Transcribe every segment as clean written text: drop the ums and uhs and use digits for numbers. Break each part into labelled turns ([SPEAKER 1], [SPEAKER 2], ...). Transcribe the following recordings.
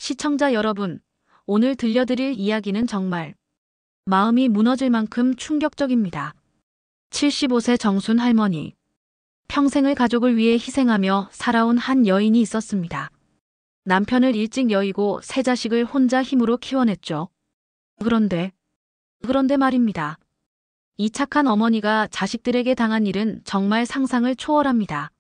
[SPEAKER 1] 시청자 여러분, 오늘 들려드릴 이야기는 정말 마음이 무너질 만큼 충격적입니다. 75세 정순 할머니. 평생을 가족을 위해 희생하며 살아온 한 여인이 있었습니다. 남편을 일찍 여의고 세 자식을 혼자 힘으로 키워냈죠. 그런데 말입니다. 이 착한 어머니가 자식들에게 당한 일은 정말 상상을 초월합니다.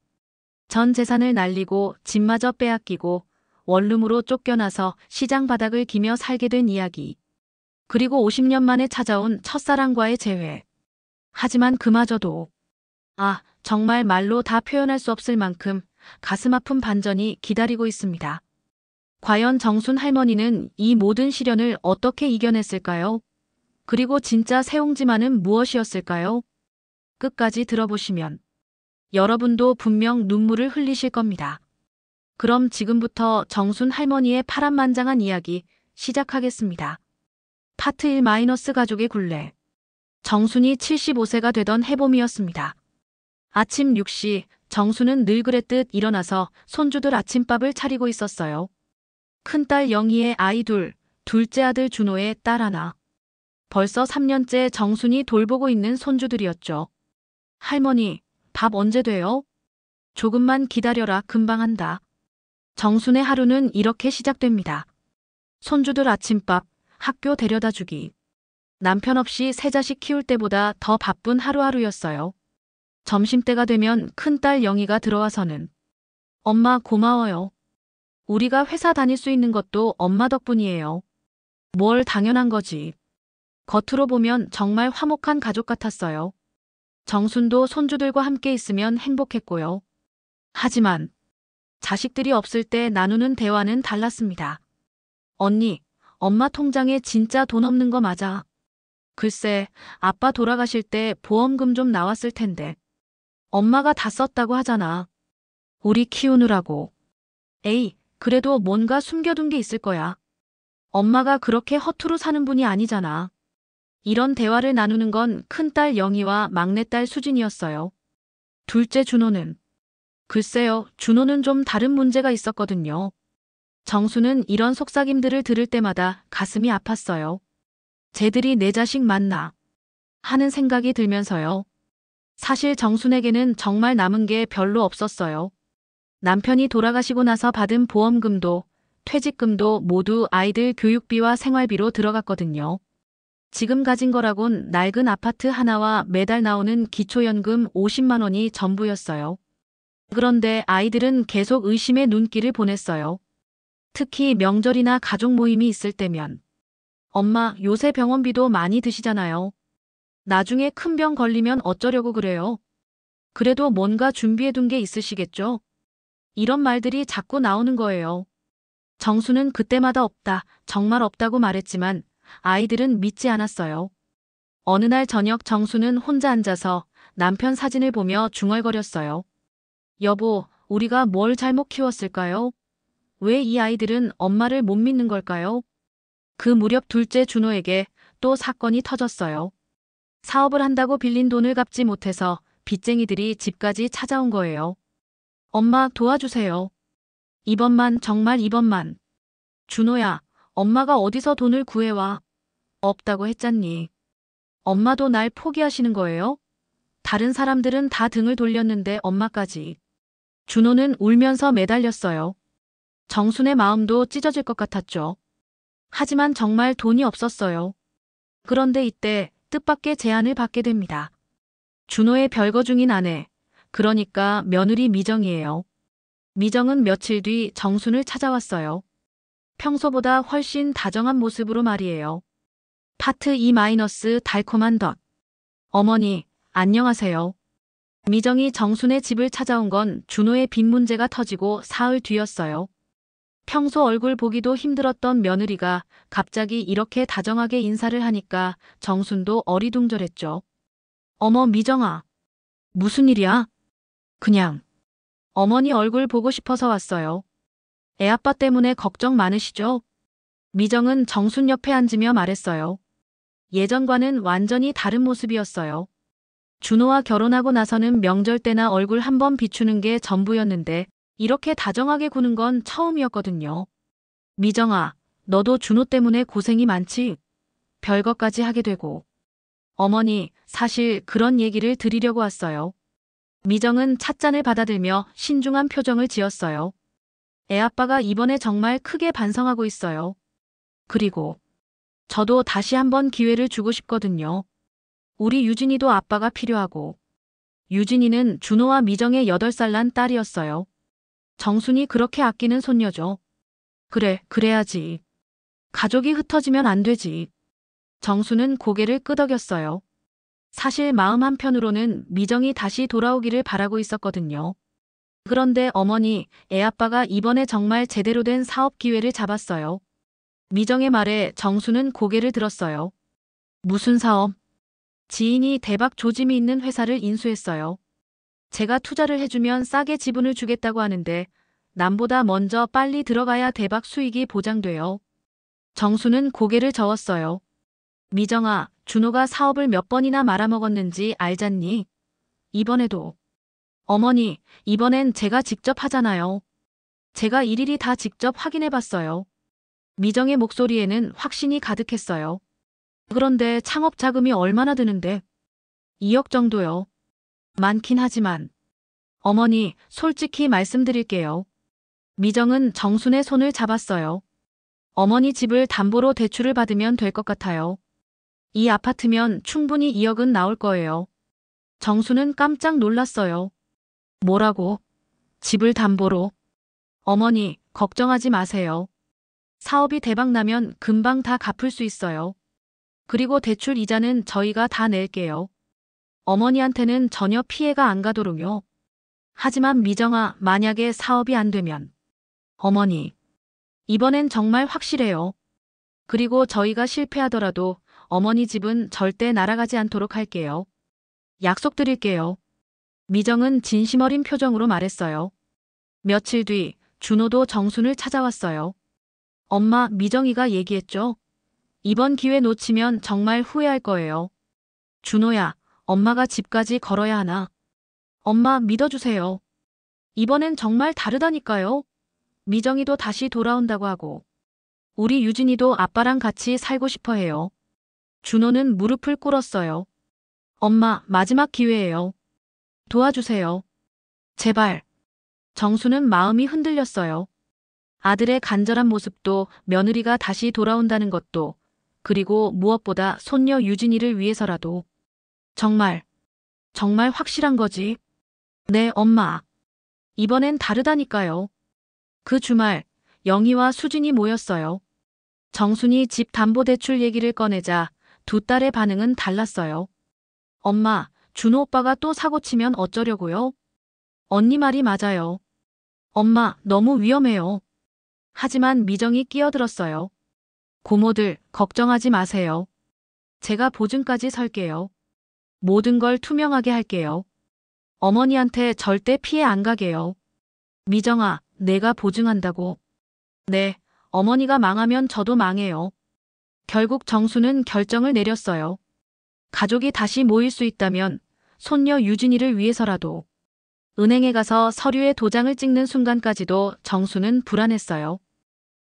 [SPEAKER 1] 전 재산을 날리고 집마저 빼앗기고 원룸으로 쫓겨나서 시장 바닥을 기며 살게 된 이야기. 그리고 50년 만에 찾아온 첫사랑과의 재회. 하지만 그마저도 정말 말로 다 표현할 수 없을 만큼 가슴 아픈 반전이 기다리고 있습니다. 과연 정순 할머니는 이 모든 시련을 어떻게 이겨냈을까요? 그리고 진짜 세옹지마는 무엇이었을까요? 끝까지 들어보시면 여러분도 분명 눈물을 흘리실 겁니다. 그럼 지금부터 정순 할머니의 파란만장한 이야기 시작하겠습니다. 파트 1 가족의 굴레. 정순이 75세가 되던 해봄이었습니다. 아침 6시 정순은 늘 그랬듯 일어나서 손주들 아침밥을 차리고 있었어요. 큰딸 영희의 아이 둘, 둘째 아들 준호의 딸 하나. 벌써 3년째 정순이 돌보고 있는 손주들이었죠. 할머니, 밥 언제 돼요? 조금만 기다려라, 금방 한다. 정순의 하루는 이렇게 시작됩니다. 손주들 아침밥, 학교 데려다 주기. 남편 없이 세 자식 키울 때보다 더 바쁜 하루하루였어요. 점심때가 되면 큰딸 영희가 들어와서는 엄마 고마워요. 우리가 회사 다닐 수 있는 것도 엄마 덕분이에요. 뭘 당연한 거지. 겉으로 보면 정말 화목한 가족 같았어요. 정순도 손주들과 함께 있으면 행복했고요. 하지만 자식들이 없을 때 나누는 대화는 달랐습니다. 언니, 엄마 통장에 진짜 돈 없는 거 맞아? 글쎄, 아빠 돌아가실 때 보험금 좀 나왔을 텐데. 엄마가 다 썼다고 하잖아. 우리 키우느라고. 에이, 그래도 뭔가 숨겨둔 게 있을 거야. 엄마가 그렇게 허투루 사는 분이 아니잖아. 이런 대화를 나누는 건 큰딸 영희와 막내딸 수진이었어요. 둘째 준호는? 글쎄요, 준호는 좀 다른 문제가 있었거든요. 정수는 이런 속삭임들을 들을 때마다 가슴이 아팠어요. 쟤들이 내 자식 맞나? 하는 생각이 들면서요. 사실 정순에게는 정말 남은 게 별로 없었어요. 남편이 돌아가시고 나서 받은 보험금도 퇴직금도 모두 아이들 교육비와 생활비로 들어갔거든요. 지금 가진 거라곤 낡은 아파트 하나와 매달 나오는 기초연금 50만 원이 전부였어요. 그런데 아이들은 계속 의심의 눈길을 보냈어요. 특히 명절이나 가족 모임이 있을 때면 엄마, 요새 병원비도 많이 드시잖아요. 나중에 큰 병 걸리면 어쩌려고 그래요? 그래도 뭔가 준비해둔 게 있으시겠죠? 이런 말들이 자꾸 나오는 거예요. 정수는 그때마다 없다, 정말 없다고 말했지만 아이들은 믿지 않았어요. 어느 날 저녁 정수는 혼자 앉아서 남편 사진을 보며 중얼거렸어요. 여보, 우리가 뭘 잘못 키웠을까요? 왜 이 아이들은 엄마를 못 믿는 걸까요? 그 무렵 둘째 준호에게 또 사건이 터졌어요. 사업을 한다고 빌린 돈을 갚지 못해서 빚쟁이들이 집까지 찾아온 거예요. 엄마 도와주세요. 이번만, 정말 이번만. 준호야, 엄마가 어디서 돈을 구해와? 없다고 했잖니. 엄마도 날 포기하시는 거예요? 다른 사람들은 다 등을 돌렸는데 엄마까지. 준호는 울면서 매달렸어요. 정순의 마음도 찢어질 것 같았죠. 하지만 정말 돈이 없었어요. 그런데 이때 뜻밖의 제안을 받게 됩니다. 준호의 별거 중인 아내, 그러니까 며느리 미정이에요. 미정은 며칠 뒤 정순을 찾아왔어요. 평소보다 훨씬 다정한 모습으로 말이에요. 파트 2 달콤한 덧. 어머니, 안녕하세요. 미정이 정순의 집을 찾아온 건 준호의 빚 문제가 터지고 사흘 뒤였어요. 평소 얼굴 보기도 힘들었던 며느리가 갑자기 이렇게 다정하게 인사를 하니까 정순도 어리둥절했죠. 어머, 미정아. 무슨 일이야? 그냥 어머니 얼굴 보고 싶어서 왔어요. 애아빠 때문에 걱정 많으시죠? 미정은 정순 옆에 앉으며 말했어요. 예전과는 완전히 다른 모습이었어요. 준호와 결혼하고 나서는 명절 때나 얼굴 한번 비추는 게 전부였는데 이렇게 다정하게 구는 건 처음이었거든요. 미정아, 너도 준호 때문에 고생이 많지? 별것까지 하게 되고. 어머니, 사실 그런 얘기를 드리려고 왔어요. 미정은 찻잔을 받아들며 신중한 표정을 지었어요. 애아빠가 이번에 정말 크게 반성하고 있어요. 그리고 저도 다시 한번 기회를 주고 싶거든요. 우리 유진이도 아빠가 필요하고. 유진이는 준호와 미정의 8살 난 딸이었어요. 정순이 그렇게 아끼는 손녀죠. 그래, 그래야지. 가족이 흩어지면 안 되지. 정수는 고개를 끄덕였어요. 사실 마음 한편으로는 미정이 다시 돌아오기를 바라고 있었거든요. 그런데 어머니, 애아빠가 이번에 정말 제대로 된 사업 기회를 잡았어요. 미정의 말에 정수는 고개를 들었어요. 무슨 사업? 지인이 대박 조짐이 있는 회사를 인수했어요. 제가 투자를 해주면 싸게 지분을 주겠다고 하는데 남보다 먼저 빨리 들어가야 대박 수익이 보장돼요. 정수는 고개를 저었어요. 미정아, 준호가 사업을 몇 번이나 말아먹었는지 알잖니? 이번에도. 어머니, 이번엔 제가 직접 하잖아요. 제가 일일이 다 직접 확인해봤어요. 미정의 목소리에는 확신이 가득했어요. 그런데 창업 자금이 얼마나 드는데? 2억 정도요. 많긴 하지만. 어머니, 솔직히 말씀드릴게요. 미정은 정순의 손을 잡았어요. 어머니 집을 담보로 대출을 받으면 될 것 같아요. 이 아파트면 충분히 2억은 나올 거예요. 정수는 깜짝 놀랐어요. 뭐라고? 집을 담보로? 어머니, 걱정하지 마세요. 사업이 대박나면 금방 다 갚을 수 있어요. 그리고 대출 이자는 저희가 다 낼게요. 어머니한테는 전혀 피해가 안 가도록요. 하지만 미정아, 만약에 사업이 안 되면. 어머니, 이번엔 정말 확실해요. 그리고 저희가 실패하더라도 어머니 집은 절대 날아가지 않도록 할게요. 약속드릴게요. 미정은 진심 어린 표정으로 말했어요. 며칠 뒤 준호도 정순을 찾아왔어요. 엄마, 미정이가 얘기했죠? 이번 기회 놓치면 정말 후회할 거예요. 준호야, 엄마가 집까지 걸어야 하나? 엄마, 믿어주세요. 이번엔 정말 다르다니까요. 미정이도 다시 돌아온다고 하고. 우리 유진이도 아빠랑 같이 살고 싶어 해요. 준호는 무릎을 꿇었어요. 엄마, 마지막 기회예요. 도와주세요. 제발. 정수는 마음이 흔들렸어요. 아들의 간절한 모습도, 며느리가 다시 돌아온다는 것도, 그리고 무엇보다 손녀 유진이를 위해서라도. 정말 확실한 거지? 네, 엄마. 이번엔 다르다니까요. 그 주말 영희와 수진이 모였어요. 정순이 집 담보대출 얘기를 꺼내자 두 딸의 반응은 달랐어요. 엄마, 준호 오빠가 또 사고치면 어쩌려고요? 언니 말이 맞아요. 엄마, 너무 위험해요. 하지만 미정이 끼어들었어요. 고모들, 걱정하지 마세요. 제가 보증까지 설게요. 모든 걸 투명하게 할게요. 어머니한테 절대 피해 안 가게요. 미정아, 내가 보증한다고. 네, 어머니가 망하면 저도 망해요. 결국 정수는 결정을 내렸어요. 가족이 다시 모일 수 있다면 손녀 유진이를 위해서라도. 은행에 가서 서류에 도장을 찍는 순간까지도 정수는 불안했어요.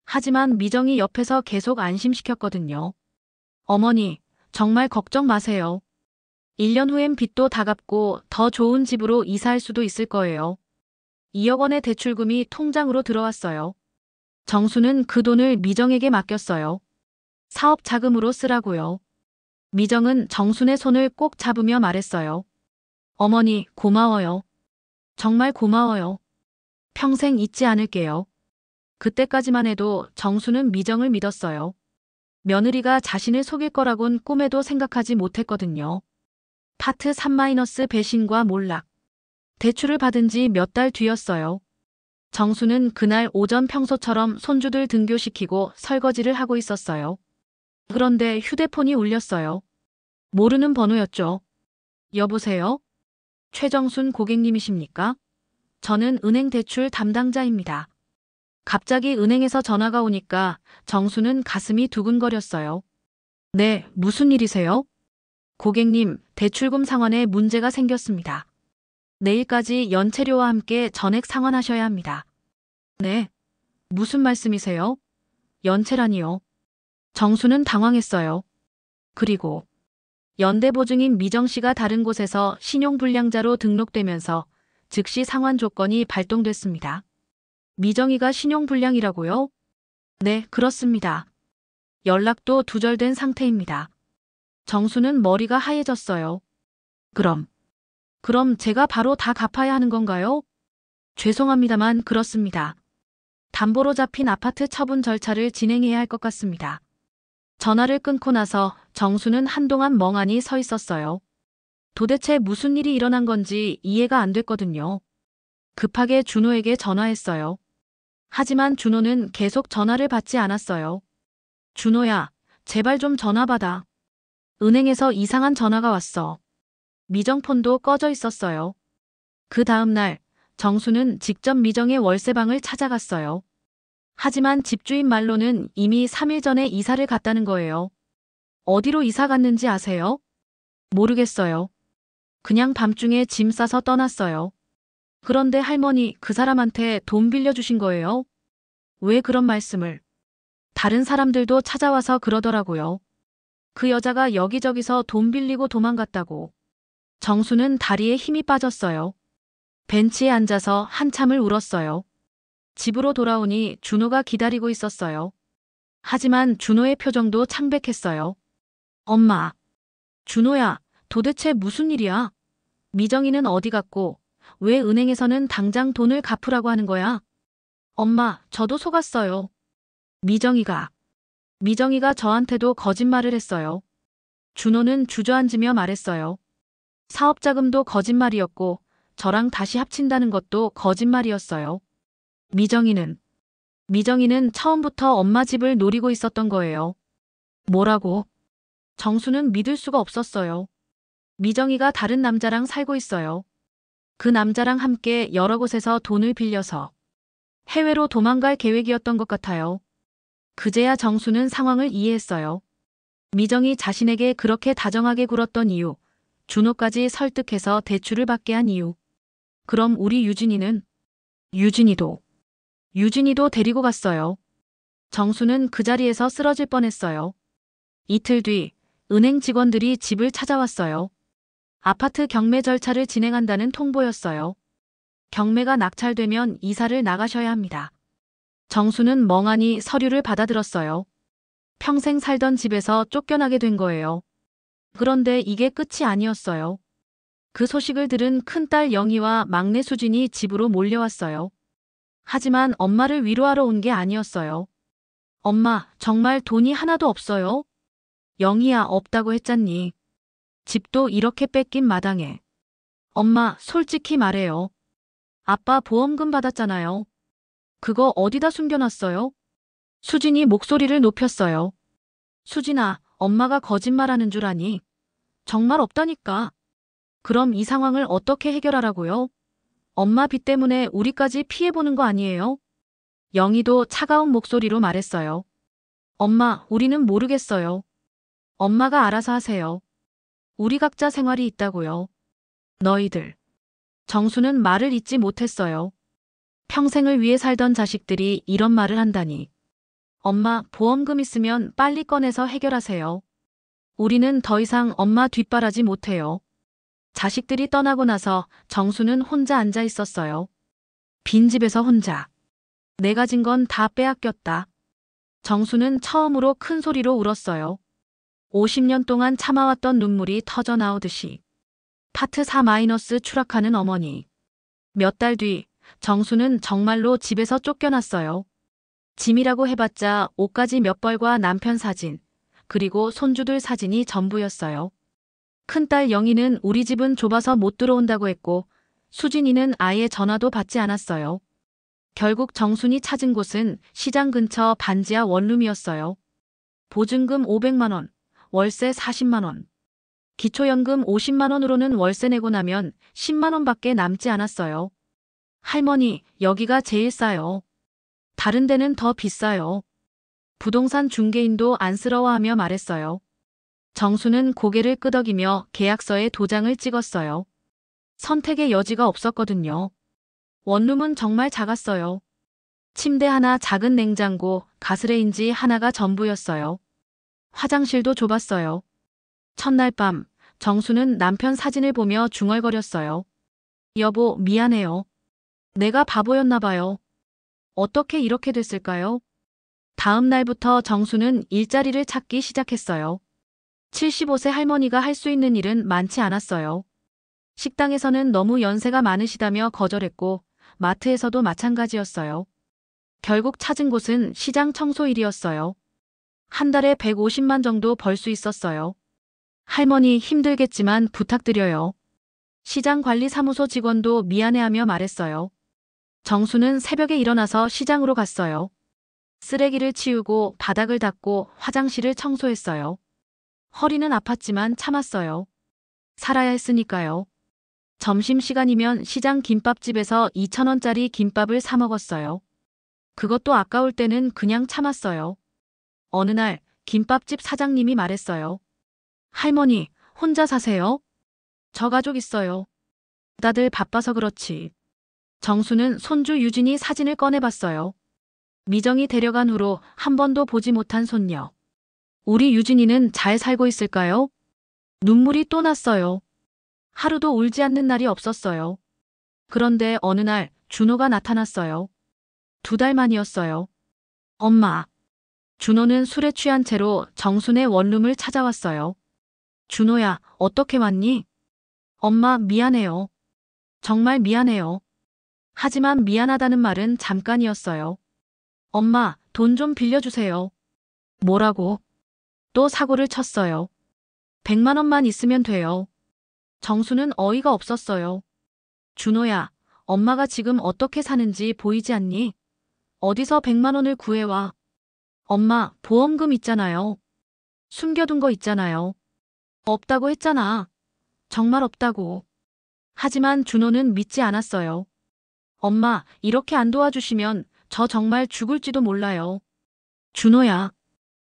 [SPEAKER 1] 하지만 미정이 옆에서 계속 안심시켰거든요. 어머니, 정말 걱정 마세요. 1년 후엔 빚도 다 갚고 더 좋은 집으로 이사할 수도 있을 거예요. 2억 원의 대출금이 통장으로 들어왔어요. 정수는 그 돈을 미정에게 맡겼어요. 사업 자금으로 쓰라고요. 미정은 정순의 손을 꼭 잡으며 말했어요. 어머니, 고마워요. 정말 고마워요. 평생 잊지 않을게요. 그때까지만 해도 정수는 미정을 믿었어요. 며느리가 자신을 속일 거라곤 꿈에도 생각하지 못했거든요. 파트 3- 배신과 몰락. 대출을 받은 지 몇 달 뒤였어요. 정수는 그날 오전 평소처럼 손주들 등교시키고 설거지를 하고 있었어요. 그런데 휴대폰이 울렸어요. 모르는 번호였죠. 여보세요? 최정순 고객님이십니까? 저는 은행 대출 담당자입니다. 갑자기 은행에서 전화가 오니까 정수는 가슴이 두근거렸어요. 네, 무슨 일이세요? 고객님, 대출금 상환에 문제가 생겼습니다. 내일까지 연체료와 함께 전액 상환하셔야 합니다. 네, 무슨 말씀이세요? 연체라니요. 정수는 당황했어요. 그리고 연대보증인 미정씨가 다른 곳에서 신용불량자로 등록되면서 즉시 상환 조건이 발동됐습니다. 미정이가 신용불량이라고요? 네, 그렇습니다. 연락도 두절된 상태입니다. 정수는 머리가 하얘졌어요. 그럼 제가 바로 다 갚아야 하는 건가요? 죄송합니다만 그렇습니다. 담보로 잡힌 아파트 처분 절차를 진행해야 할 것 같습니다. 전화를 끊고 나서 정수는 한동안 멍하니 서 있었어요. 도대체 무슨 일이 일어난 건지 이해가 안 됐거든요. 급하게 준호에게 전화했어요. 하지만 준호는 계속 전화를 받지 않았어요. 준호야, 제발 좀 전화 받아. 은행에서 이상한 전화가 왔어. 미정폰도 꺼져 있었어요. 그 다음 날 정수는 직접 미정의 월세방을 찾아갔어요. 하지만 집주인 말로는 이미 3일 전에 이사를 갔다는 거예요. 어디로 이사 갔는지 아세요? 모르겠어요. 그냥 밤중에 짐 싸서 떠났어요. 그런데 할머니, 그 사람한테 돈 빌려주신 거예요? 왜 그런 말씀을? 다른 사람들도 찾아와서 그러더라고요. 그 여자가 여기저기서 돈 빌리고 도망갔다고. 정수는 다리에 힘이 빠졌어요. 벤치에 앉아서 한참을 울었어요. 집으로 돌아오니 준호가 기다리고 있었어요. 하지만 준호의 표정도 창백했어요. 엄마. 준호야, 도대체 무슨 일이야? 미정이는 어디 갔고 왜 은행에서는 당장 돈을 갚으라고 하는 거야? 엄마, 저도 속았어요. 미정이가 저한테도 거짓말을 했어요. 준호는 주저앉으며 말했어요. 사업자금도 거짓말이었고 저랑 다시 합친다는 것도 거짓말이었어요. 미정이는 처음부터 엄마 집을 노리고 있었던 거예요. 뭐라고? 정수는 믿을 수가 없었어요. 미정이가 다른 남자랑 살고 있어요. 그 남자랑 함께 여러 곳에서 돈을 빌려서 해외로 도망갈 계획이었던 것 같아요. 그제야 정수는 상황을 이해했어요. 미정이 자신에게 그렇게 다정하게 굴었던 이유, 준호까지 설득해서 대출을 받게 한 이유. 그럼 우리 유진이는? 유진이도 데리고 갔어요. 정수는 그 자리에서 쓰러질 뻔했어요. 이틀 뒤 은행 직원들이 집을 찾아왔어요. 아파트 경매 절차를 진행한다는 통보였어요. 경매가 낙찰되면 이사를 나가셔야 합니다. 정수는 멍하니 서류를 받아들었어요. 평생 살던 집에서 쫓겨나게 된 거예요. 그런데 이게 끝이 아니었어요. 그 소식을 들은 큰딸 영희와 막내 수진이 집으로 몰려왔어요. 하지만 엄마를 위로하러 온 게 아니었어요. 엄마, 정말 돈이 하나도 없어요? 영희야, 없다고 했잖니. 집도 이렇게 뺏긴 마당에. 엄마, 솔직히 말해요. 아빠 보험금 받았잖아요. 그거 어디다 숨겨놨어요? 수진이 목소리를 높였어요. 수진아, 엄마가 거짓말하는 줄 아니? 정말 없다니까. 그럼 이 상황을 어떻게 해결하라고요? 엄마 빚 때문에 우리까지 피해보는 거 아니에요? 영희도 차가운 목소리로 말했어요. 엄마, 우리는 모르겠어요. 엄마가 알아서 하세요. 우리 각자 생활이 있다고요. 너희들. 정수는 말을 잇지 못했어요. 평생을 위해 살던 자식들이 이런 말을 한다니. 엄마, 보험금 있으면 빨리 꺼내서 해결하세요. 우리는 더 이상 엄마 뒷바라지 못해요. 자식들이 떠나고 나서 정수는 혼자 앉아 있었어요. 빈집에서 혼자. 내가 진 건 다 빼앗겼다. 정수는 처음으로 큰 소리로 울었어요. 50년 동안 참아왔던 눈물이 터져 나오듯이. 파트 4- 추락하는 어머니. 몇 달 뒤 정수는 정말로 집에서 쫓겨났어요. 짐이라고 해봤자 옷가지 몇 벌과 남편 사진, 그리고 손주들 사진이 전부였어요. 큰딸 영희는 우리 집은 좁아서 못 들어온다고 했고 수진이는 아예 전화도 받지 않았어요. 결국 정순이 찾은 곳은 시장 근처 반지하 원룸이었어요. 보증금 500만 원, 월세 40만 원. 기초연금 50만 원으로는 월세 내고 나면 10만 원밖에 남지 않았어요. 할머니, 여기가 제일 싸요. 다른 데는 더 비싸요. 부동산 중개인도 안쓰러워하며 말했어요. 정수는 고개를 끄덕이며 계약서에 도장을 찍었어요. 선택의 여지가 없었거든요. 원룸은 정말 작았어요. 침대 하나, 작은 냉장고, 가스레인지 하나가 전부였어요. 화장실도 좁았어요. 첫날 밤, 정수는 남편 사진을 보며 중얼거렸어요. 여보, 미안해요. 내가 바보였나 봐요. 어떻게 이렇게 됐을까요? 다음 날부터 정수는 일자리를 찾기 시작했어요. 75세 할머니가 할 수 있는 일은 많지 않았어요. 식당에서는 너무 연세가 많으시다며 거절했고, 마트에서도 마찬가지였어요. 결국 찾은 곳은 시장 청소 일이었어요. 한 달에 150만 정도 벌 수 있었어요. 할머니 힘들겠지만 부탁드려요. 시장관리사무소 직원도 미안해하며 말했어요. 정수는 새벽에 일어나서 시장으로 갔어요. 쓰레기를 치우고 바닥을 닦고 화장실을 청소했어요. 허리는 아팠지만 참았어요. 살아야 했으니까요. 점심시간이면 시장 김밥집에서 2,000원짜리 김밥을 사 먹었어요. 그것도 아까울 때는 그냥 참았어요. 어느 날 김밥집 사장님이 말했어요. 할머니, 혼자 사세요? 저 가족 있어요. 다들 바빠서 그렇지. 정수는 손주 유진이 사진을 꺼내봤어요. 미정이 데려간 후로 한 번도 보지 못한 손녀. 우리 유진이는 잘 살고 있을까요? 눈물이 또 났어요. 하루도 울지 않는 날이 없었어요. 그런데 어느 날 준호가 나타났어요. 2달 만이었어요. 엄마. 준호는 술에 취한 채로 정순의 원룸을 찾아왔어요. 준호야, 어떻게 왔니? 엄마, 미안해요. 정말 미안해요. 하지만 미안하다는 말은 잠깐이었어요. 엄마, 돈 좀 빌려주세요. 뭐라고? 또 사고를 쳤어요. 100만 원만 있으면 돼요. 정수는 어이가 없었어요. 준호야, 엄마가 지금 어떻게 사는지 보이지 않니? 어디서 100만 원을 구해와. 엄마, 보험금 있잖아요. 숨겨둔 거 있잖아요. 없다고 했잖아. 정말 없다고. 하지만 준호는 믿지 않았어요. 엄마, 이렇게 안 도와주시면 저 정말 죽을지도 몰라요. 준호야.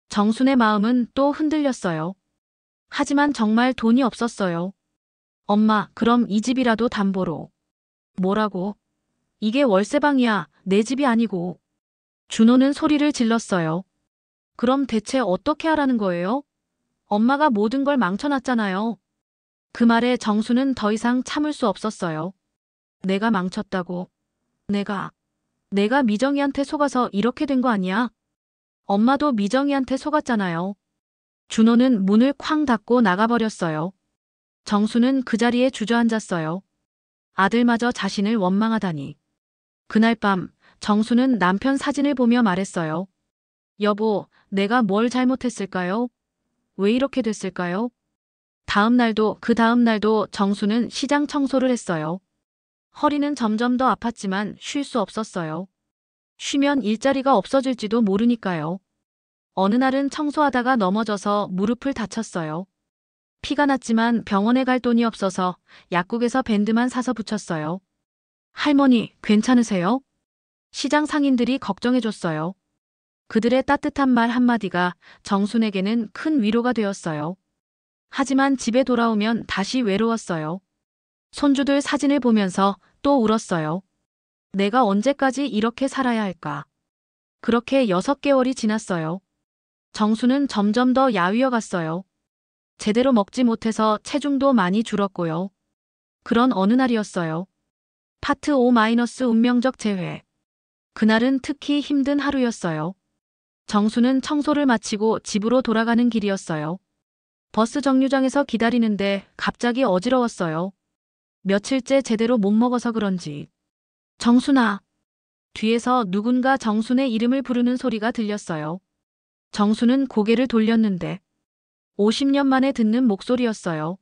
[SPEAKER 1] 정순의 마음은 또 흔들렸어요. 하지만 정말 돈이 없었어요. 엄마, 그럼 이 집이라도 담보로. 뭐라고? 이게 월세방이야, 내 집이 아니고. 준호는 소리를 질렀어요. 그럼 대체 어떻게 하라는 거예요? 엄마가 모든 걸 망쳐놨잖아요. 그 말에 정수는 더 이상 참을 수 없었어요. 내가 망쳤다고. 내가 미정이한테 속아서 이렇게 된 거 아니야? 엄마도 미정이한테 속았잖아요. 준호는 문을 쾅 닫고 나가버렸어요. 정수는 그 자리에 주저앉았어요. 아들마저 자신을 원망하다니. 그날 밤 정수는 남편 사진을 보며 말했어요. 여보, 내가 뭘 잘못했을까요? 왜 이렇게 됐을까요? 그 다음 날도 정수는 시장 청소를 했어요. 허리는 점점 더 아팠지만 쉴 수 없었어요. 쉬면 일자리가 없어질지도 모르니까요. 어느 날은 청소하다가 넘어져서 무릎을 다쳤어요. 피가 났지만 병원에 갈 돈이 없어서 약국에서 밴드만 사서 붙였어요. 할머니, 괜찮으세요? 시장 상인들이 걱정해줬어요. 그들의 따뜻한 말 한마디가 정순에게는 큰 위로가 되었어요. 하지만 집에 돌아오면 다시 외로웠어요. 손주들 사진을 보면서 또 울었어요. 내가 언제까지 이렇게 살아야 할까? 그렇게 6개월이 지났어요. 정수는 점점 더 야위어 갔어요. 제대로 먹지 못해서 체중도 많이 줄었고요. 그런 어느 날이었어요. 파트 5- 운명적 재회. 그날은 특히 힘든 하루였어요. 정수는 청소를 마치고 집으로 돌아가는 길이었어요. 버스 정류장에서 기다리는데 갑자기 어지러웠어요. 며칠째 제대로 못 먹어서 그런지. 정순아. 뒤에서 누군가 정순의 이름을 부르는 소리가 들렸어요. 정순은 고개를 돌렸는데 50년 만에 듣는 목소리였어요.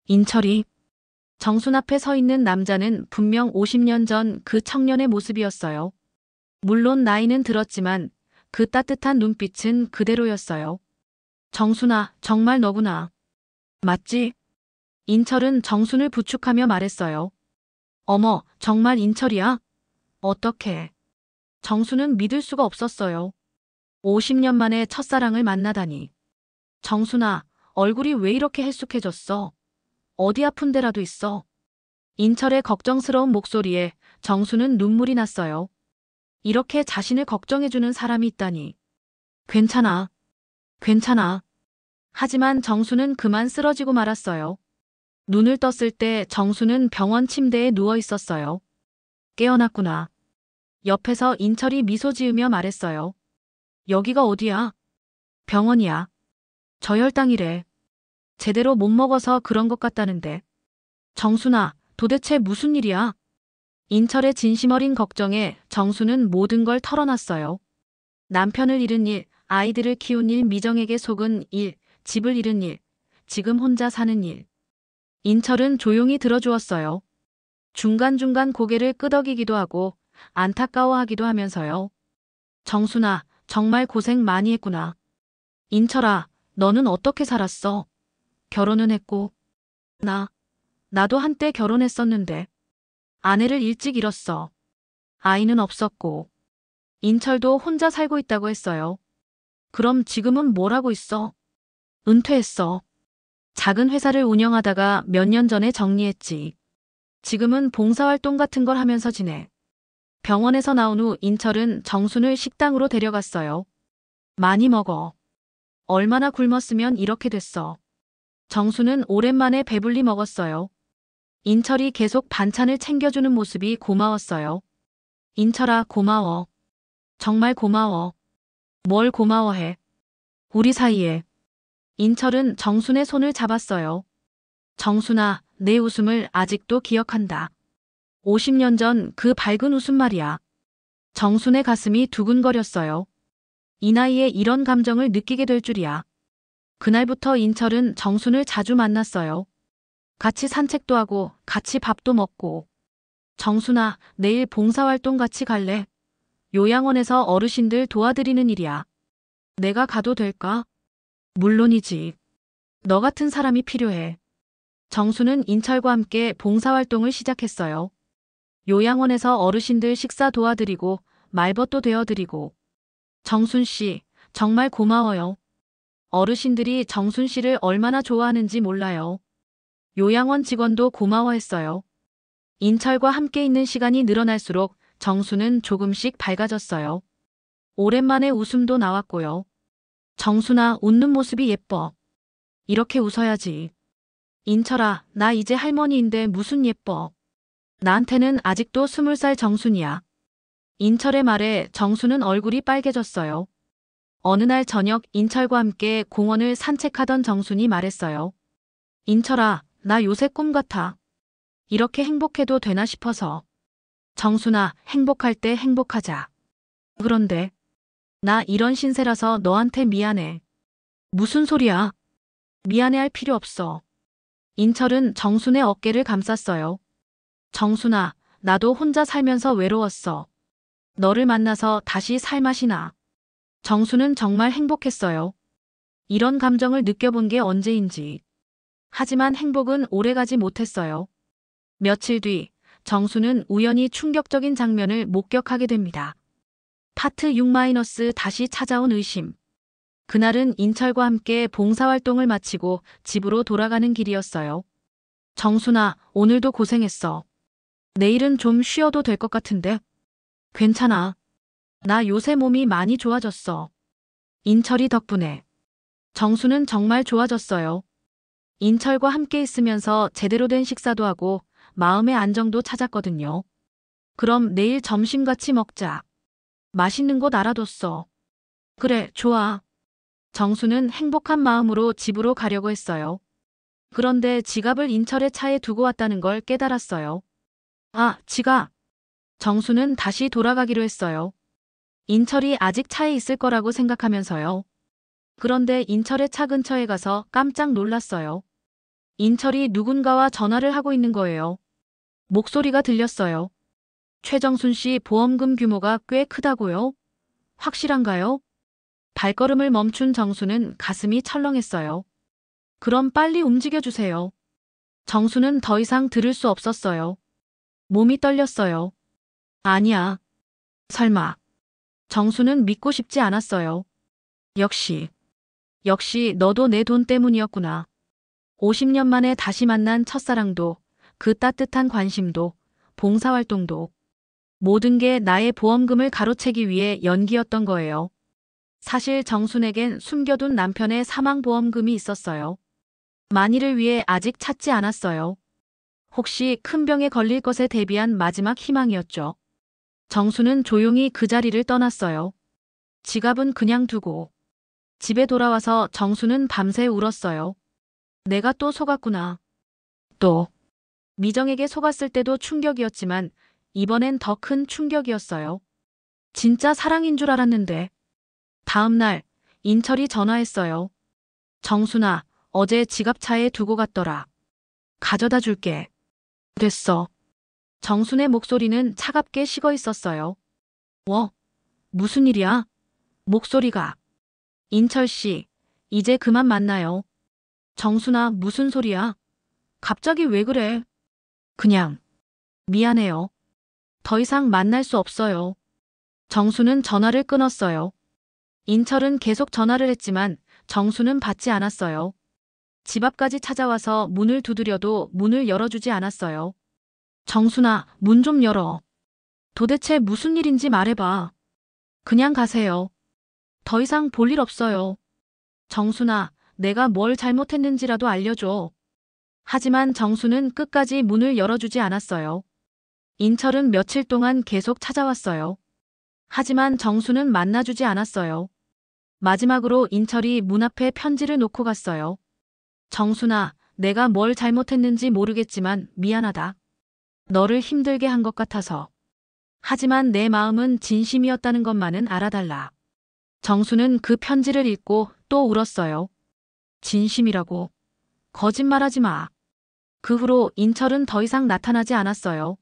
[SPEAKER 1] 인철이. 정순 앞에 서 있는 남자는 분명 50년 전 그 청년의 모습이었어요. 물론 나이는 들었지만 그 따뜻한 눈빛은 그대로였어요. 정순아, 정말 너구나. 맞지? 인철은 정순을 부축하며 말했어요. 어머, 정말 인철이야? 어떡해. 정순은 믿을 수가 없었어요. 50년 만에 첫사랑을 만나다니. 정순아, 얼굴이 왜 이렇게 헬쑥해졌어? 어디 아픈 데라도 있어? 인철의 걱정스러운 목소리에 정수는 눈물이 났어요. 이렇게 자신을 걱정해주는 사람이 있다니. 괜찮아. 괜찮아. 하지만 정수는 그만 쓰러지고 말았어요. 눈을 떴을 때 정수는 병원 침대에 누워 있었어요. 깨어났구나. 옆에서 인철이 미소 지으며 말했어요. 여기가 어디야? 병원이야. 저혈당이래. 제대로 못 먹어서 그런 것 같다는데. 정순아, 도대체 무슨 일이야? 인철의 진심 어린 걱정에 정수는 모든 걸 털어놨어요. 남편을 잃은 일, 아이들을 키운 일, 미정에게 속은 일, 집을 잃은 일, 지금 혼자 사는 일. 인철은 조용히 들어주었어요. 중간중간 고개를 끄덕이기도 하고 안타까워하기도 하면서요. 정순아, 정말 고생 많이 했구나. 인철아, 너는 어떻게 살았어? 결혼은 했고. 나도 한때 결혼했었는데. 아내를 일찍 잃었어. 아이는 없었고. 인철도 혼자 살고 있다고 했어요. 그럼 지금은 뭘 하고 있어? 은퇴했어. 작은 회사를 운영하다가 몇 년 전에 정리했지. 지금은 봉사활동 같은 걸 하면서 지내. 병원에서 나온 후 인철은 정순을 식당으로 데려갔어요. 많이 먹어. 얼마나 굶었으면 이렇게 됐어. 정수는 오랜만에 배불리 먹었어요. 인철이 계속 반찬을 챙겨주는 모습이 고마웠어요. 인철아, 고마워. 정말 고마워. 뭘 고마워해. 우리 사이에. 인철은 정순의 손을 잡았어요. 정순아, 내 웃음을 아직도 기억한다. 50년 전 그 밝은 웃음 말이야. 정순의 가슴이 두근거렸어요. 이 나이에 이런 감정을 느끼게 될 줄이야. 그날부터 인철은 정순을 자주 만났어요. 같이 산책도 하고 같이 밥도 먹고. 정순아, 내일 봉사활동 같이 갈래? 요양원에서 어르신들 도와드리는 일이야. 내가 가도 될까? 물론이지. 너 같은 사람이 필요해. 정수는 인철과 함께 봉사활동을 시작했어요. 요양원에서 어르신들 식사 도와드리고 말벗도 되어드리고. 정순 씨, 정말 고마워요. 어르신들이 정순 씨를 얼마나 좋아하는지 몰라요. 요양원 직원도 고마워했어요. 인철과 함께 있는 시간이 늘어날수록 정수는 조금씩 밝아졌어요. 오랜만에 웃음도 나왔고요. 정순아, 웃는 모습이 예뻐. 이렇게 웃어야지. 인철아, 나 이제 할머니인데 무슨 예뻐. 나한테는 아직도 20살 정순이야. 인철의 말에 정수는 얼굴이 빨개졌어요. 어느 날 저녁 인철과 함께 공원을 산책하던 정순이 말했어요. 인철아, 나 요새 꿈 같아. 이렇게 행복해도 되나 싶어서. 정순아, 행복할 때 행복하자. 그런데 나 이런 신세라서 너한테 미안해. 무슨 소리야? 미안해할 필요 없어. 인철은 정순의 어깨를 감쌌어요. 정순아, 나도 혼자 살면서 외로웠어. 너를 만나서 다시 살맛이 나. 정수는 정말 행복했어요. 이런 감정을 느껴본 게 언제인지. 하지만 행복은 오래가지 못했어요. 며칠 뒤 정수는 우연히 충격적인 장면을 목격하게 됩니다. 파트 6- 다시 찾아온 의심. 그날은 인철과 함께 봉사활동을 마치고 집으로 돌아가는 길이었어요. 정순아, 오늘도 고생했어. 내일은 좀 쉬어도 될 것 같은데? 괜찮아. 나 요새 몸이 많이 좋아졌어. 인철이 덕분에. 정수는 정말 좋아졌어요. 인철과 함께 있으면서 제대로 된 식사도 하고 마음의 안정도 찾았거든요. 그럼 내일 점심 같이 먹자. 맛있는 곳 알아뒀어. 그래, 좋아. 정수는 행복한 마음으로 집으로 가려고 했어요. 그런데 지갑을 인철의 차에 두고 왔다는 걸 깨달았어요. 아, 지갑. 정수는 다시 돌아가기로 했어요. 인철이 아직 차에 있을 거라고 생각하면서요. 그런데 인철의 차 근처에 가서 깜짝 놀랐어요. 인철이 누군가와 전화를 하고 있는 거예요. 목소리가 들렸어요. 최정순 씨 보험금 규모가 꽤 크다고요? 확실한가요? 발걸음을 멈춘 정수는 가슴이 철렁했어요. 그럼 빨리 움직여주세요. 정수는 더 이상 들을 수 없었어요. 몸이 떨렸어요. 아니야. 설마. 정수는 믿고 싶지 않았어요. 역시 너도 내 돈 때문이었구나. 50년 만에 다시 만난 첫사랑도, 그 따뜻한 관심도, 봉사활동도. 모든 게 나의 보험금을 가로채기 위해 연기였던 거예요. 사실 정순에겐 숨겨둔 남편의 사망보험금이 있었어요. 만일을 위해 아직 찾지 않았어요. 혹시 큰 병에 걸릴 것에 대비한 마지막 희망이었죠. 정수는 조용히 그 자리를 떠났어요. 지갑은 그냥 두고. 집에 돌아와서 정수는 밤새 울었어요. 내가 또 속았구나. 또. 미정에게 속았을 때도 충격이었지만 이번엔 더 큰 충격이었어요. 진짜 사랑인 줄 알았는데. 다음 날 인철이 전화했어요. 정순아, 어제 지갑차에 두고 갔더라. 가져다 줄게. 됐어. 정순의 목소리는 차갑게 식어 있었어요. 무슨 일이야? 목소리가. 인철 씨, 이제 그만 만나요. 정순아, 무슨 소리야? 갑자기 왜 그래? 그냥. 미안해요. 더 이상 만날 수 없어요. 정수는 전화를 끊었어요. 인철은 계속 전화를 했지만 정수는 받지 않았어요. 집 앞까지 찾아와서 문을 두드려도 문을 열어주지 않았어요. 정순아, 문 좀 열어. 도대체 무슨 일인지 말해봐. 그냥 가세요. 더 이상 볼 일 없어요. 정순아, 내가 뭘 잘못했는지라도 알려줘. 하지만 정수는 끝까지 문을 열어주지 않았어요. 인철은 며칠 동안 계속 찾아왔어요. 하지만 정수는 만나주지 않았어요. 마지막으로 인철이 문 앞에 편지를 놓고 갔어요. 정순아, 내가 뭘 잘못했는지 모르겠지만 미안하다. 너를 힘들게 한 것 같아서. 하지만 내 마음은 진심이었다는 것만은 알아달라. 정수는 그 편지를 읽고 또 울었어요. 진심이라고. 거짓말하지 마. 그 후로 인철은 더 이상 나타나지 않았어요.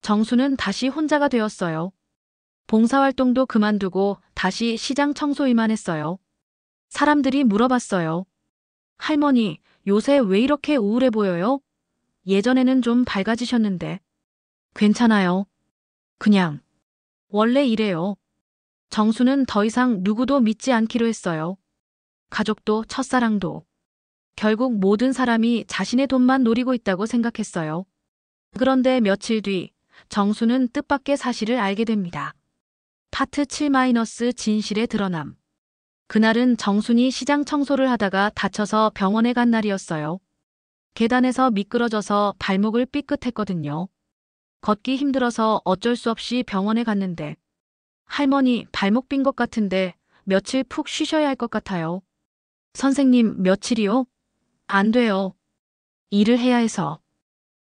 [SPEAKER 1] 정수는 다시 혼자가 되었어요. 봉사활동도 그만두고 다시 시장 청소일만 했어요. 사람들이 물어봤어요. 할머니, 요새 왜 이렇게 우울해 보여요? 예전에는 좀 밝아지셨는데. 괜찮아요. 그냥. 원래 이래요. 정수는 더 이상 누구도 믿지 않기로 했어요. 가족도 첫사랑도. 결국 모든 사람이 자신의 돈만 노리고 있다고 생각했어요. 그런데 며칠 뒤 정수는 뜻밖의 사실을 알게 됩니다. 파트 7- 진실의 드러남. 그날은 정순이 시장 청소를 하다가 다쳐서 병원에 간 날이었어요. 계단에서 미끄러져서 발목을 삐끗했거든요. 걷기 힘들어서 어쩔 수 없이 병원에 갔는데 할머니 발목 삔 것 같은데 며칠 푹 쉬셔야 할 것 같아요. 선생님 며칠이요? 안 돼요. 일을 해야 해서.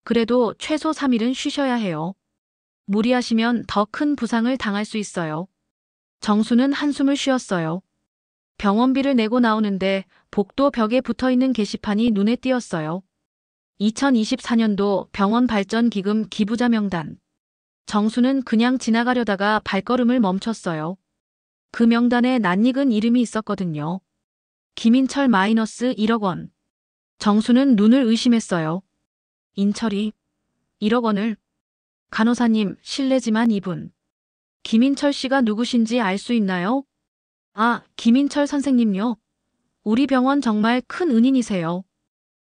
[SPEAKER 1] 그래도 최소 3일은 쉬셔야 해요. 무리하시면 더 큰 부상을 당할 수 있어요. 정수는 한숨을 쉬었어요. 병원비를 내고 나오는데 복도 벽에 붙어있는 게시판이 눈에 띄었어요. 2024년도 병원발전기금 기부자 명단. 정수는 그냥 지나가려다가 발걸음을 멈췄어요. 그 명단에 낯익은 이름이 있었거든요. 김인철 -1억 원. 정수는 눈을 의심했어요. 인철이 1억 원을. 간호사님, 실례지만 이분. 김인철 씨가 누구신지 알 수 있나요? 아, 김인철 선생님요. 우리 병원 정말 큰 은인이세요.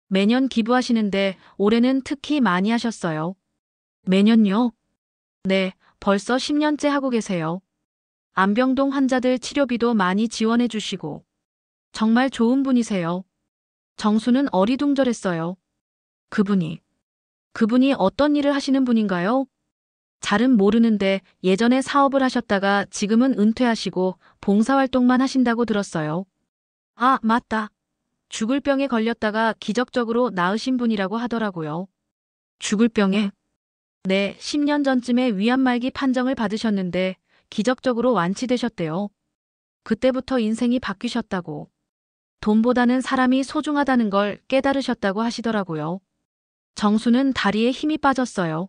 [SPEAKER 1] 매년 기부하시는데 올해는 특히 많이 하셨어요. 매년요? 네, 벌써 10년째 하고 계세요. 안병동 환자들 치료비도 많이 지원해 주시고. 정말 좋은 분이세요. 정수는 어리둥절했어요. 그분이 어떤 일을 하시는 분인가요? 잘은 모르는데 예전에 사업을 하셨다가 지금은 은퇴하시고 봉사활동만 하신다고 들었어요. 아, 맞다. 죽을 병에 걸렸다가 기적적으로 나으신 분이라고 하더라고요. 죽을 병에? 네, 10년 전쯤에 위암말기 판정을 받으셨는데 기적적으로 완치되셨대요. 그때부터 인생이 바뀌셨다고. 돈보다는 사람이 소중하다는 걸 깨달으셨다고 하시더라고요. 정수는 다리에 힘이 빠졌어요.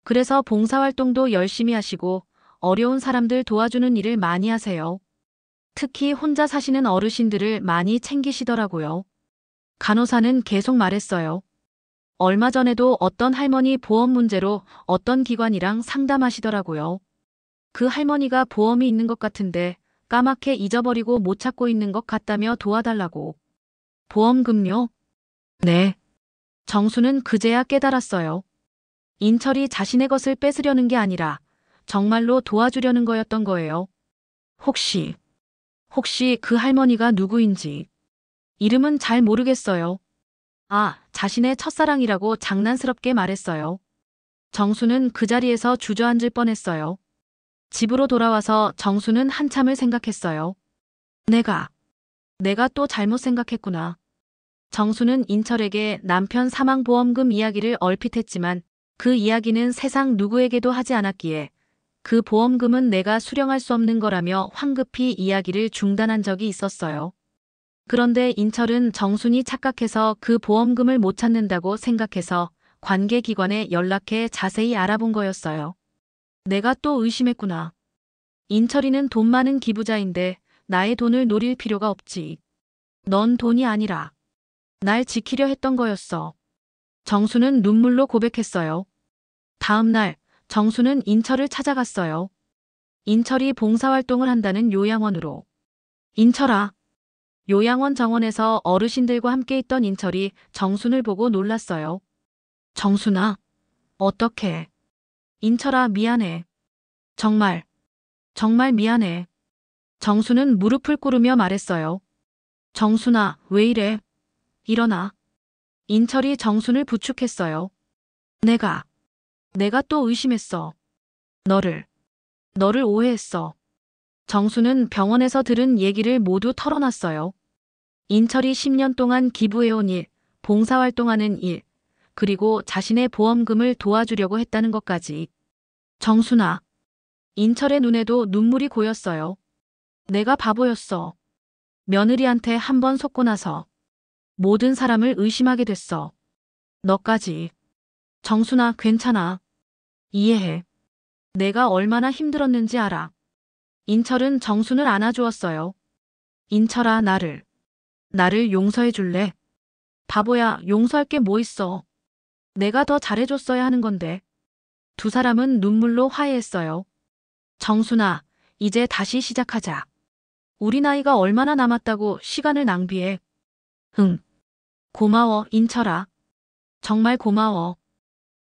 [SPEAKER 1] 그래서 봉사활동도 열심히 하시고 어려운 사람들 도와주는 일을 많이 하세요. 특히 혼자 사시는 어르신들을 많이 챙기시더라고요. 간호사는 계속 말했어요. 얼마 전에도 어떤 할머니 보험 문제로 어떤 기관이랑 상담하시더라고요. 그 할머니가 보험이 있는 것 같은데 까맣게 잊어버리고 못 찾고 있는 것 같다며 도와달라고. 보험금요? 네. 정수는 그제야 깨달았어요. 인철이 자신의 것을 뺏으려는 게 아니라 정말로 도와주려는 거였던 거예요. 혹시 그 할머니가 누구인지 이름은 잘 모르겠어요. 아, 자신의 첫사랑이라고 장난스럽게 말했어요. 정수는 그 자리에서 주저앉을 뻔했어요. 집으로 돌아와서 정수는 한참을 생각했어요. 내가 또 잘못 생각했구나. 정수는 인철에게 남편 사망보험금 이야기를 얼핏 했지만 그 이야기는 세상 누구에게도 하지 않았기에 그 보험금은 내가 수령할 수 없는 거라며 황급히 이야기를 중단한 적이 있었어요. 그런데 인철은 정순이 착각해서 그 보험금을 못 찾는다고 생각해서 관계기관에 연락해 자세히 알아본 거였어요. 내가 또 의심했구나. 인철이는 돈 많은 기부자인데 나의 돈을 노릴 필요가 없지. 넌 돈이 아니라 날 지키려 했던 거였어. 정수는 눈물로 고백했어요. 다음 날 정수는 인철을 찾아갔어요. 인철이 봉사활동을 한다는 요양원으로. 인철아. 요양원 정원에서 어르신들과 함께 있던 인철이 정순을 보고 놀랐어요. 정순아. 어떡해. 인철아 미안해. 정말 미안해. 정수는 무릎을 꿇으며 말했어요. 정순아, 왜 이래? 일어나. 인철이 정순을 부축했어요. 내가 또 의심했어. 너를 오해했어. 정수는 병원에서 들은 얘기를 모두 털어놨어요. 인철이 10년 동안 기부해온 일, 봉사활동하는 일, 그리고 자신의 보험금을 도와주려고 했다는 것까지. 정순아. 인철의 눈에도 눈물이 고였어요. 내가 바보였어. 며느리한테 한 번 속고 나서 모든 사람을 의심하게 됐어. 너까지. 정순아, 괜찮아. 이해해. 내가 얼마나 힘들었는지 알아. 인철은 정순을 안아주었어요. 인철아, 나를 용서해 줄래? 바보야, 용서할 게 뭐 있어. 내가 더 잘해줬어야 하는 건데. 두 사람은 눈물로 화해했어요. 정순아, 이제 다시 시작하자. 우리 나이가 얼마나 남았다고 시간을 낭비해. 응. 고마워, 인철아. 정말 고마워.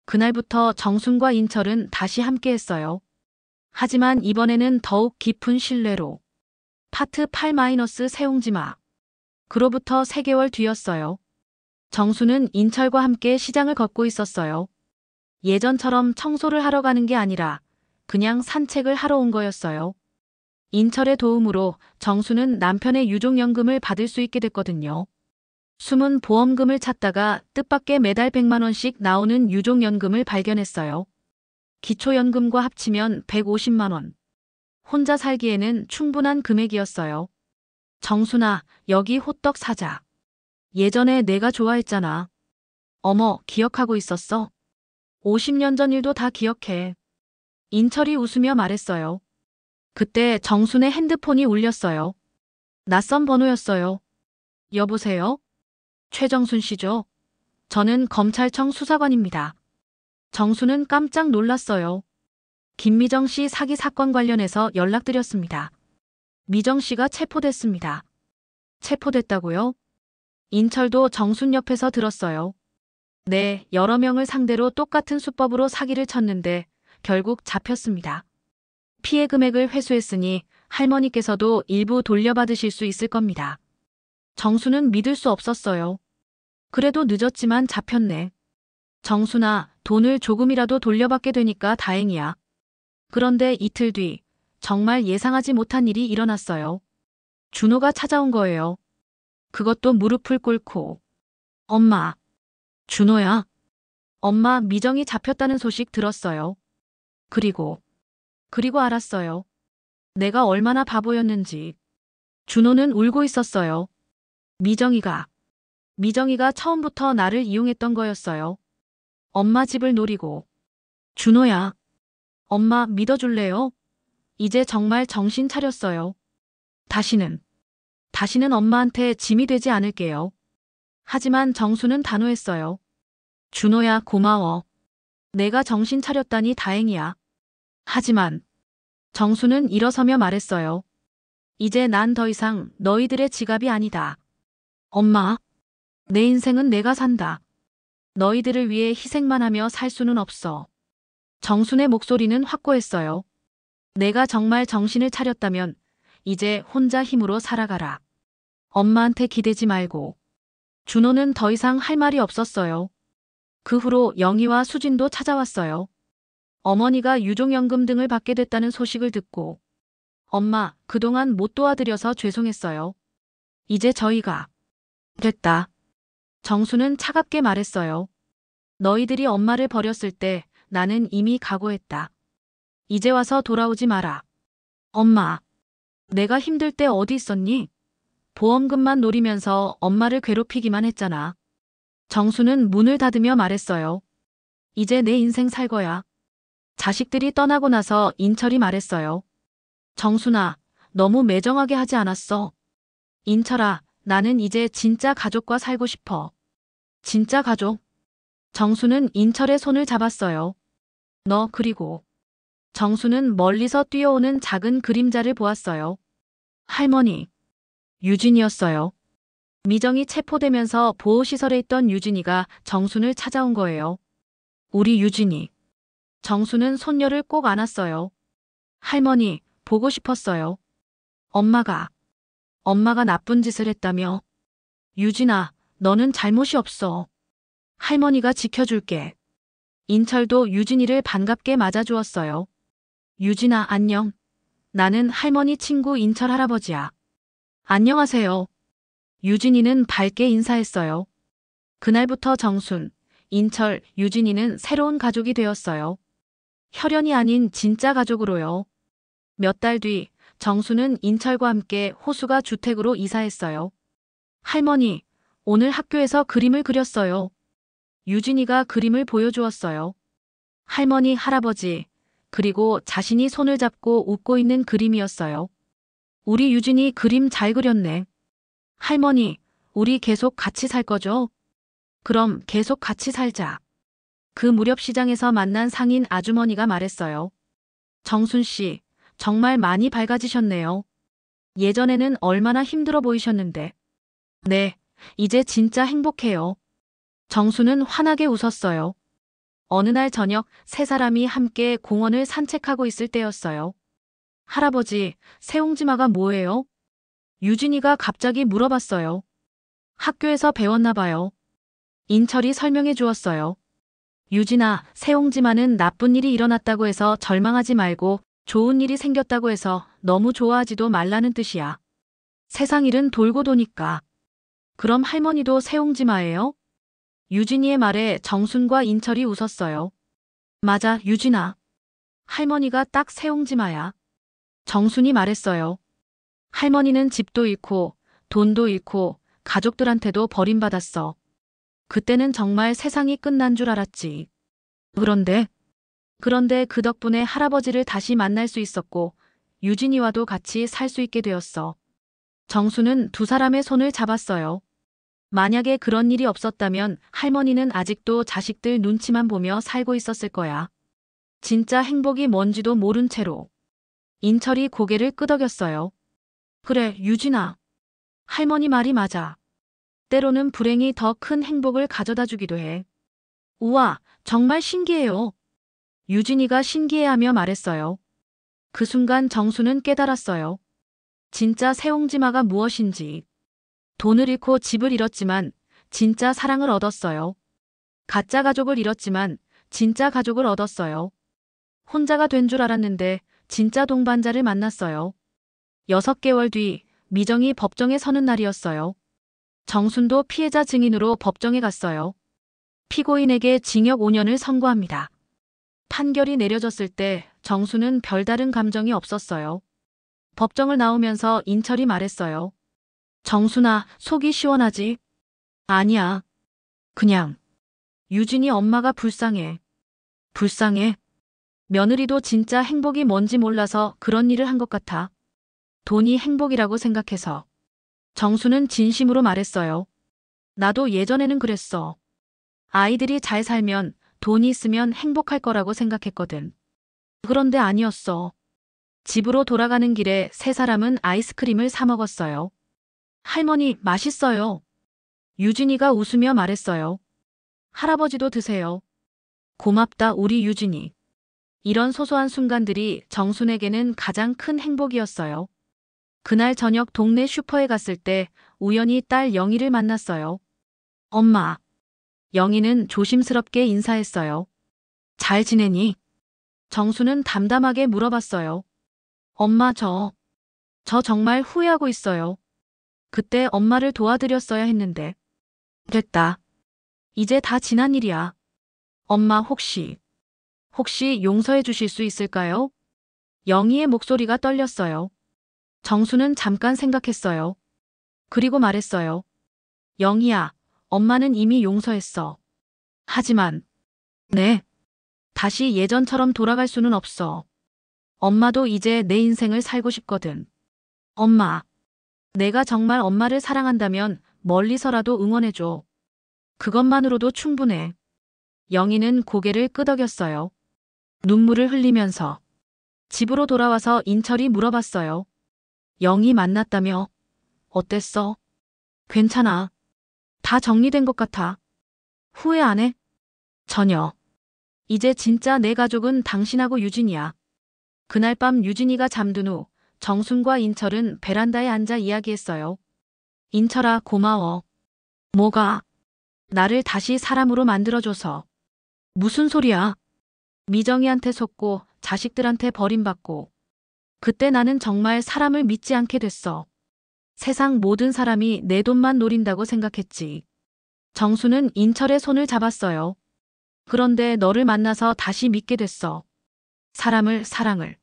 [SPEAKER 1] 그날부터 정순과 인철은 다시 함께했어요. 하지만 이번에는 더욱 깊은 신뢰로. 파트 8- 세옹지마. 그로부터 3개월 뒤였어요. 정수는 인철과 함께 시장을 걷고 있었어요. 예전처럼 청소를 하러 가는 게 아니라 그냥 산책을 하러 온 거였어요. 인철의 도움으로 정수는 남편의 유족연금을 받을 수 있게 됐거든요. 숨은 보험금을 찾다가 뜻밖의 매달 100만 원씩 나오는 유족연금을 발견했어요. 기초연금과 합치면 150만 원. 혼자 살기에는 충분한 금액이었어요. 정순아, 여기 호떡 사자. 예전에 내가 좋아했잖아. 어머, 기억하고 있었어? 50년 전 일도 다 기억해. 인철이 웃으며 말했어요. 그때 정순의 핸드폰이 울렸어요. 낯선 번호였어요. 여보세요? 최정순 씨죠? 저는 검찰청 수사관입니다. 정순은 깜짝 놀랐어요. 김미정 씨 사기 사건 관련해서 연락드렸습니다. 미정 씨가 체포됐습니다. 체포됐다고요? 인철도 정순 옆에서 들었어요. 네, 여러 명을 상대로 똑같은 수법으로 사기를 쳤는데 결국 잡혔습니다. 피해 금액을 회수했으니 할머니께서도 일부 돌려받으실 수 있을 겁니다. 정순은 믿을 수 없었어요. 그래도 늦었지만 잡혔네. 정순아, 돈을 조금이라도 돌려받게 되니까 다행이야. 그런데 이틀 뒤 정말 예상하지 못한 일이 일어났어요. 준호가 찾아온 거예요. 그것도 무릎을 꿇고. 엄마. 준호야. 엄마, 미정이 잡혔다는 소식 들었어요. 그리고 알았어요. 내가 얼마나 바보였는지. 준호는 울고 있었어요. 미정이가 처음부터 나를 이용했던 거였어요. 엄마 집을 노리고. 준호야. 엄마 믿어줄래요? 이제 정말 정신 차렸어요. 다시는 엄마한테 짐이 되지 않을게요. 하지만 정수는 단호했어요. 준호야, 고마워. 내가 정신 차렸다니 다행이야. 하지만 정수는 일어서며 말했어요. 이제 난 더 이상 너희들의 지갑이 아니다. 엄마, 내 인생은 내가 산다. 너희들을 위해 희생만 하며 살 수는 없어. 정순의 목소리는 확고했어요. 내가 정말 정신을 차렸다면 이제 혼자 힘으로 살아가라. 엄마한테 기대지 말고. 준호는 더 이상 할 말이 없었어요. 그 후로 영희와 수진도 찾아왔어요. 어머니가 유종연금 등을 받게 됐다는 소식을 듣고 엄마, 그동안 못 도와드려서 죄송했어요. 이제 저희가 됐다. 정수는 차갑게 말했어요. 너희들이 엄마를 버렸을 때 나는 이미 각오했다. 이제 와서 돌아오지 마라. 엄마, 내가 힘들 때 어디 있었니? 보험금만 노리면서 엄마를 괴롭히기만 했잖아. 정수는 문을 닫으며 말했어요. 이제 내 인생 살 거야. 자식들이 떠나고 나서 인철이 말했어요. 정순아, 너무 매정하게 하지 않았어. 인철아, 나는 이제 진짜 가족과 살고 싶어. 진짜 가족? 정수는 인철의 손을 잡았어요. 너 그리고. 정수는 멀리서 뛰어오는 작은 그림자를 보았어요. 할머니. 유진이었어요. 미정이 체포되면서 보호시설에 있던 유진이가 정순을 찾아온 거예요. 우리 유진이. 정수는 손녀를 꼭 안았어요. 할머니, 보고 싶었어요. 엄마가 나쁜 짓을 했다며. 유진아, 너는 잘못이 없어. 할머니가 지켜줄게. 인철도 유진이를 반갑게 맞아주었어요. 유진아, 안녕. 나는 할머니 친구 인철 할아버지야. 안녕하세요. 유진이는 밝게 인사했어요. 그날부터 정순, 인철, 유진이는 새로운 가족이 되었어요. 혈연이 아닌 진짜 가족으로요. 몇 달 뒤 정수는 인철과 함께 호수가 주택으로 이사했어요. 할머니, 오늘 학교에서 그림을 그렸어요. 유진이가 그림을 보여주었어요. 할머니, 할아버지, 그리고 자신이 손을 잡고 웃고 있는 그림이었어요. 우리 유진이 그림 잘 그렸네. 할머니, 우리 계속 같이 살 거죠? 그럼 계속 같이 살자. 그 무렵 시장에서 만난 상인 아주머니가 말했어요. 정순 씨, 정말 많이 밝아지셨네요. 예전에는 얼마나 힘들어 보이셨는데. 네, 이제 진짜 행복해요. 정수는 환하게 웃었어요. 어느 날 저녁 세 사람이 함께 공원을 산책하고 있을 때였어요. 할아버지, 새옹지마가 뭐예요? 유진이가 갑자기 물어봤어요. 학교에서 배웠나 봐요. 인철이 설명해 주었어요. 유진아, 새옹지마는 나쁜 일이 일어났다고 해서 절망하지 말고 좋은 일이 생겼다고 해서 너무 좋아하지도 말라는 뜻이야. 세상 일은 돌고 도니까. 그럼 할머니도 새옹지마예요? 유진이의 말에 정순과 인철이 웃었어요. 맞아, 유진아. 할머니가 딱 새옹지마야. 정순이 말했어요. 할머니는 집도 잃고 돈도 잃고 가족들한테도 버림받았어. 그때는 정말 세상이 끝난 줄 알았지. 그런데 그 덕분에 할아버지를 다시 만날 수 있었고 유진이와도 같이 살 수 있게 되었어. 정수는 두 사람의 손을 잡았어요. 만약에 그런 일이 없었다면 할머니는 아직도 자식들 눈치만 보며 살고 있었을 거야. 진짜 행복이 뭔지도 모른 채로. 인철이 고개를 끄덕였어요. 그래, 유진아. 할머니 말이 맞아. 때로는 불행이 더 큰 행복을 가져다 주기도 해. 우와, 정말 신기해요. 유진이가 신기해하며 말했어요. 그 순간 정수는 깨달았어요. 진짜 새옹지마가 무엇인지. 돈을 잃고 집을 잃었지만 진짜 사랑을 얻었어요. 가짜 가족을 잃었지만 진짜 가족을 얻었어요. 혼자가 된 줄 알았는데 진짜 동반자를 만났어요. 6개월 뒤 미정이 법정에 서는 날이었어요. 정순도 피해자 증인으로 법정에 갔어요. 피고인에게 징역 5년을 선고합니다. 판결이 내려졌을 때 정수는 별다른 감정이 없었어요. 법정을 나오면서 인철이 말했어요. 정순아, 속이 시원하지? 아니야. 그냥. 유진이 엄마가 불쌍해. 불쌍해? 며느리도 진짜 행복이 뭔지 몰라서 그런 일을 한 것 같아. 돈이 행복이라고 생각해서. 정수는 진심으로 말했어요. 나도 예전에는 그랬어. 아이들이 잘 살면 돈이 있으면 행복할 거라고 생각했거든. 그런데 아니었어. 집으로 돌아가는 길에 세 사람은 아이스크림을 사 먹었어요. 할머니, 맛있어요. 유진이가 웃으며 말했어요. 할아버지도 드세요. 고맙다, 우리 유진이. 이런 소소한 순간들이 정순에게는 가장 큰 행복이었어요. 그날 저녁 동네 슈퍼에 갔을 때 우연히 딸 영희를 만났어요. 엄마. 영희는 조심스럽게 인사했어요. 잘 지내니? 정수는 담담하게 물어봤어요. 엄마 저 정말 후회하고 있어요. 그때 엄마를 도와드렸어야 했는데. 됐다. 이제 다 지난 일이야. 엄마 혹시 용서해 주실 수 있을까요? 영희의 목소리가 떨렸어요. 정수는 잠깐 생각했어요. 그리고 말했어요. 영희야, 엄마는 이미 용서했어. 하지만, 네. 다시 예전처럼 돌아갈 수는 없어. 엄마도 이제 내 인생을 살고 싶거든. 엄마. 내가 정말 엄마를 사랑한다면 멀리서라도 응원해줘. 그것만으로도 충분해. 영희는 고개를 끄덕였어요. 눈물을 흘리면서. 집으로 돌아와서 인철이 물어봤어요. 영희 만났다며? 어땠어? 괜찮아. 다 정리된 것 같아. 후회 안 해? 전혀. 이제 진짜 내 가족은 당신하고 유진이야. 그날 밤 유진이가 잠든 후 정순과 인철은 베란다에 앉아 이야기했어요. 인철아, 고마워. 뭐가? 나를 다시 사람으로 만들어줘서. 무슨 소리야? 미정이한테 속고 자식들한테 버림받고. 그때 나는 정말 사람을 믿지 않게 됐어. 세상 모든 사람이 내 돈만 노린다고 생각했지. 정수는 인철의 손을 잡았어요. 그런데 너를 만나서 다시 믿게 됐어. 사랑을.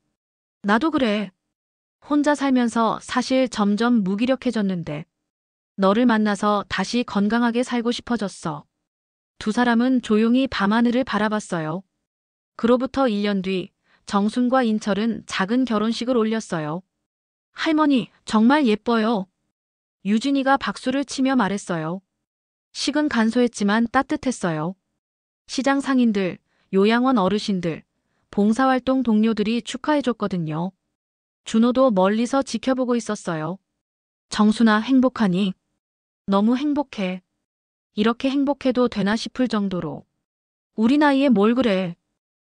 [SPEAKER 1] 나도 그래. 혼자 살면서 사실 점점 무기력해졌는데. 너를 만나서 다시 건강하게 살고 싶어졌어. 두 사람은 조용히 밤하늘을 바라봤어요. 그로부터 1년 뒤 정순과 인철은 작은 결혼식을 올렸어요. 할머니, 정말 예뻐요. 유진이가 박수를 치며 말했어요. 식은 간소했지만 따뜻했어요. 시장 상인들, 요양원 어르신들, 봉사활동 동료들이 축하해줬거든요. 준호도 멀리서 지켜보고 있었어요. 정순아, 행복하니? 너무 행복해. 이렇게 행복해도 되나 싶을 정도로. 우리 나이에 뭘 그래.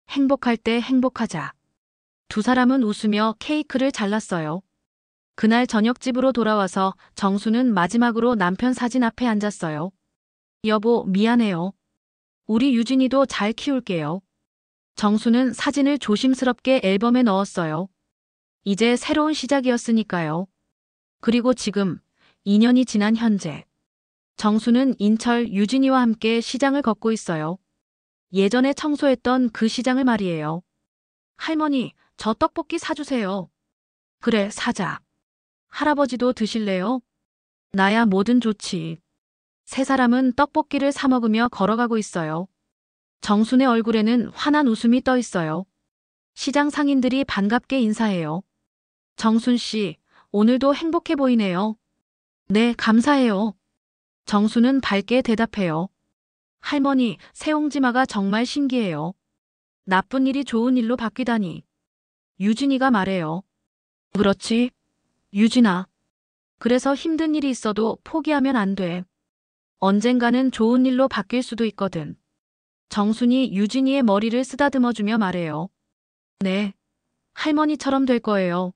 [SPEAKER 1] 행복할 때 행복하자. 두 사람은 웃으며 케이크를 잘랐어요. 그날 저녁 집으로 돌아와서 정수는 마지막으로 남편 사진 앞에 앉았어요. 여보, 미안해요. 우리 유진이도 잘 키울게요. 정수는 사진을 조심스럽게 앨범에 넣었어요. 이제 새로운 시작이었으니까요. 그리고 지금 2년이 지난 현재. 정수는 인철, 유진이와 함께 시장을 걷고 있어요. 예전에 청소했던 그 시장을 말이에요. 할머니, 저 떡볶이 사주세요. 그래, 사자. 할아버지도 드실래요? 나야 뭐든 좋지. 세 사람은 떡볶이를 사 먹으며 걸어가고 있어요. 정순의 얼굴에는 환한 웃음이 떠 있어요. 시장 상인들이 반갑게 인사해요. 정순 씨, 오늘도 행복해 보이네요. 네, 감사해요. 정순은 밝게 대답해요. 할머니, 새옹지마가 정말 신기해요. 나쁜 일이 좋은 일로 바뀌다니. 유진이가 말해요. 그렇지. 유진아. 그래서 힘든 일이 있어도 포기하면 안 돼. 언젠가는 좋은 일로 바뀔 수도 있거든. 정순이 유진이의 머리를 쓰다듬어주며 말해요. 네. 할머니처럼 될 거예요.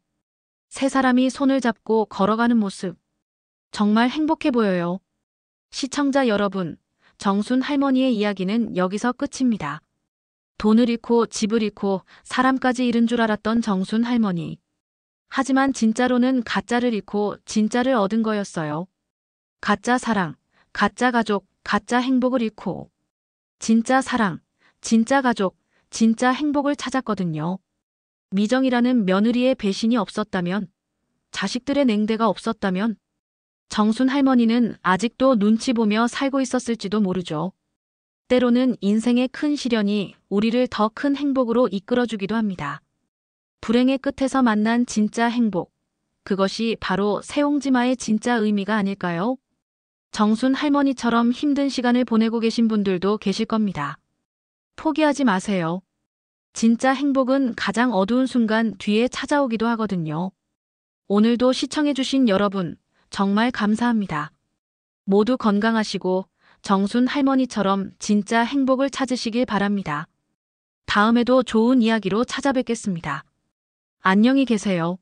[SPEAKER 1] 세 사람이 손을 잡고 걸어가는 모습. 정말 행복해 보여요. 시청자 여러분, 정순 할머니의 이야기는 여기서 끝입니다. 돈을 잃고 집을 잃고 사람까지 잃은 줄 알았던 정순 할머니. 하지만 진짜로는 가짜를 잃고 진짜를 얻은 거였어요. 가짜 사랑, 가짜 가족, 가짜 행복을 잃고 진짜 사랑, 진짜 가족, 진짜 행복을 찾았거든요. 미정이라는 며느리의 배신이 없었다면, 자식들의 냉대가 없었다면 정순 할머니는 아직도 눈치 보며 살고 있었을지도 모르죠. 때로는 인생의 큰 시련이 우리를 더 큰 행복으로 이끌어주기도 합니다. 불행의 끝에서 만난 진짜 행복. 그것이 바로 새옹지마의 진짜 의미가 아닐까요? 정순 할머니처럼 힘든 시간을 보내고 계신 분들도 계실 겁니다. 포기하지 마세요. 진짜 행복은 가장 어두운 순간 뒤에 찾아오기도 하거든요. 오늘도 시청해주신 여러분, 정말 감사합니다. 모두 건강하시고 정순 할머니처럼 진짜 행복을 찾으시길 바랍니다. 다음에도 좋은 이야기로 찾아뵙겠습니다. 안녕히 계세요.